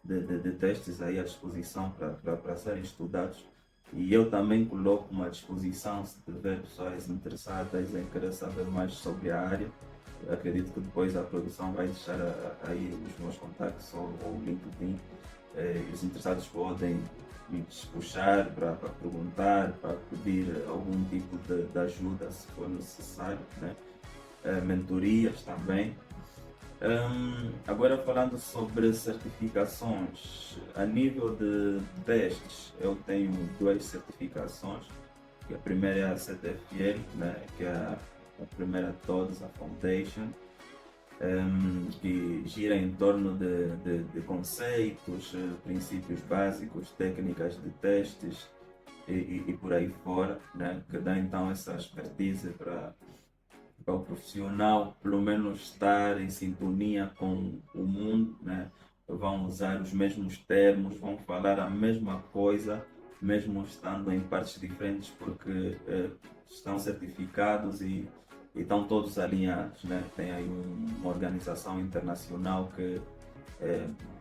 de testes aí à disposição para serem estudados. E eu também coloco-me à disposição se tiver pessoas interessadas em querer saber mais sobre a área. Eu acredito que depois a produção vai deixar aí os meus contactos ou o LinkedIn. Os interessados podem me puxar para perguntar, para pedir algum tipo de ajuda se for necessário, né? Mentorias também. Agora falando sobre certificações, a nível de testes, eu tenho duas certificações. A primeira é a CTFL, né, que é a primeira de todas, a Foundation, que gira em torno de conceitos, princípios básicos, técnicas de testes e por aí fora, né, que dá então essa expertise para o profissional pelo menos estar em sintonia com o mundo, né? Vão usar os mesmos termos, vão falar a mesma coisa, mesmo estando em partes diferentes, porque estão certificados e estão todos alinhados, né? Tem aí uma organização internacional que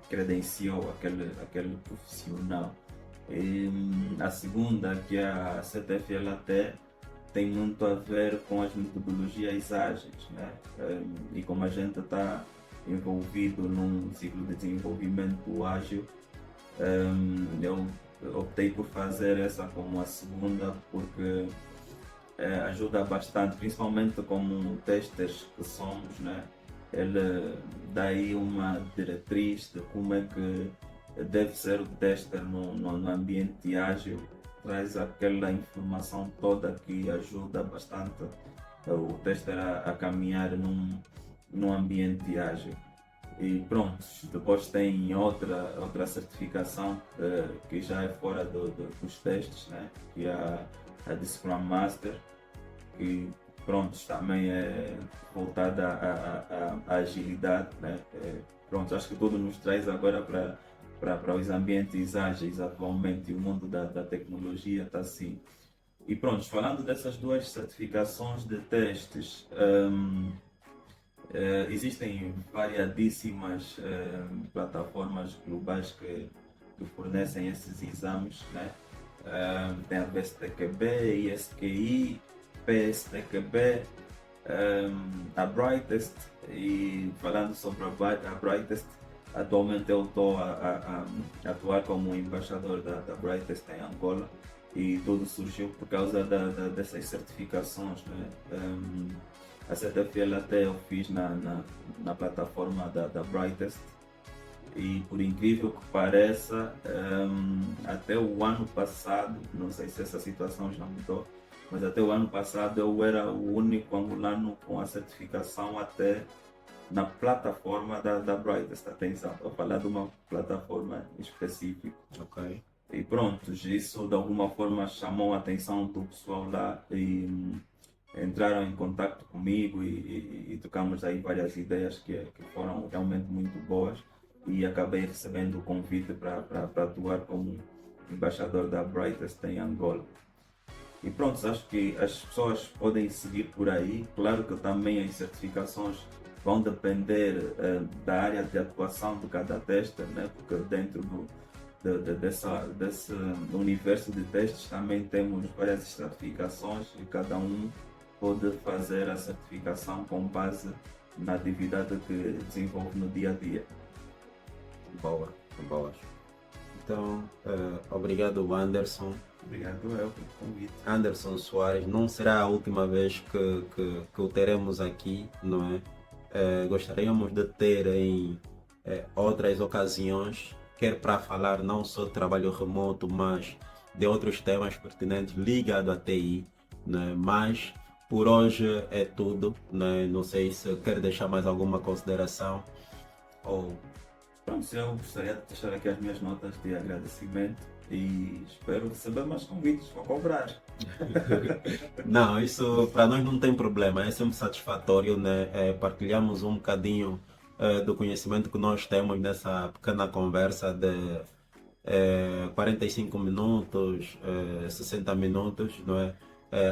credenciou aquele profissional. E a segunda, que é a CTFLAT, tem muito a ver com as metodologias ágeis, né? E como a gente está envolvido num ciclo de desenvolvimento ágil, eu optei por fazer essa como a segunda porque ajuda bastante, principalmente como testers que somos, né? Ele dá aí uma diretriz de como é que deve ser o tester no ambiente ágil, traz aquela informação toda que ajuda bastante o tester a caminhar num ambiente ágil. E pronto, depois tem outra certificação que já é fora dos testes, né? Que é a de Scrum Master, que pronto, também é voltada à agilidade, né? Pronto, acho que tudo nos traz agora para os ambientes ágeis atualmente, e o mundo da tecnologia está assim. E pronto, falando dessas duas certificações de testes, existem variadíssimas plataformas globais que que fornecem esses exames, né? Tem a BSTQB, ISQI, PSTQB, a Brightest, e falando sobre a Brightest, atualmente eu estou a atuar como embaixador da Brightest em Angola, e tudo surgiu por causa dessas certificações, né? A CTFL até eu fiz na plataforma da Brightest, e por incrível que pareça, até o ano passado, não sei se essa situação já mudou, mas até o ano passado eu era o único angolano com a certificação até na plataforma da Brightest. Atenção, estou a falar de uma plataforma específica. Ok. E pronto, isso de alguma forma chamou a atenção do pessoal lá, e entraram em contato comigo, e tocamos aí várias ideias que foram realmente muito boas, e acabei recebendo o convite para atuar como embaixador da Brightest em Angola. E pronto, acho que as pessoas podem seguir por aí. Claro que também as certificações vão depender da área de atuação de cada tester, né? Porque dentro desse universo de testes também temos várias certificações, e cada um pode fazer a certificação com base na atividade que desenvolve no dia a dia. Boa, boa. Então, obrigado, Anderson. Obrigado eu pelo convite. Anderson Soares, não será a última vez que o teremos aqui, não é? Gostaríamos de ter em outras ocasiões, quer para falar não só de trabalho remoto, mas de outros temas pertinentes ligados à TI, né? Mas por hoje é tudo, né? Não sei se quer deixar mais alguma consideração ou... Pronto, eu gostaria de deixar aqui as minhas notas de agradecimento, e espero receber mais convites para cobrar. Não, isso para nós não tem problema, é sempre satisfatório, né? Partilhamos um bocadinho do conhecimento que nós temos nessa pequena conversa de 45 minutos, 60 minutos, não é?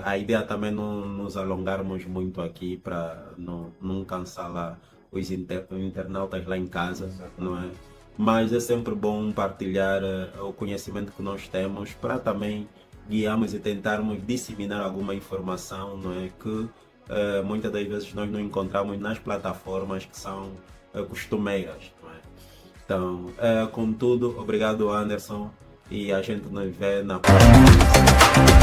A ideia também não nos alongarmos muito aqui para não cansar lá os internautas lá em casa, não é? Mas é sempre bom partilhar o conhecimento que nós temos para também guiarmos e tentarmos disseminar alguma informação, não é? Que muitas das vezes nós não encontramos nas plataformas que são costumeiras, não é? Então, contudo, obrigado, Anderson, e a gente nos vê na próxima.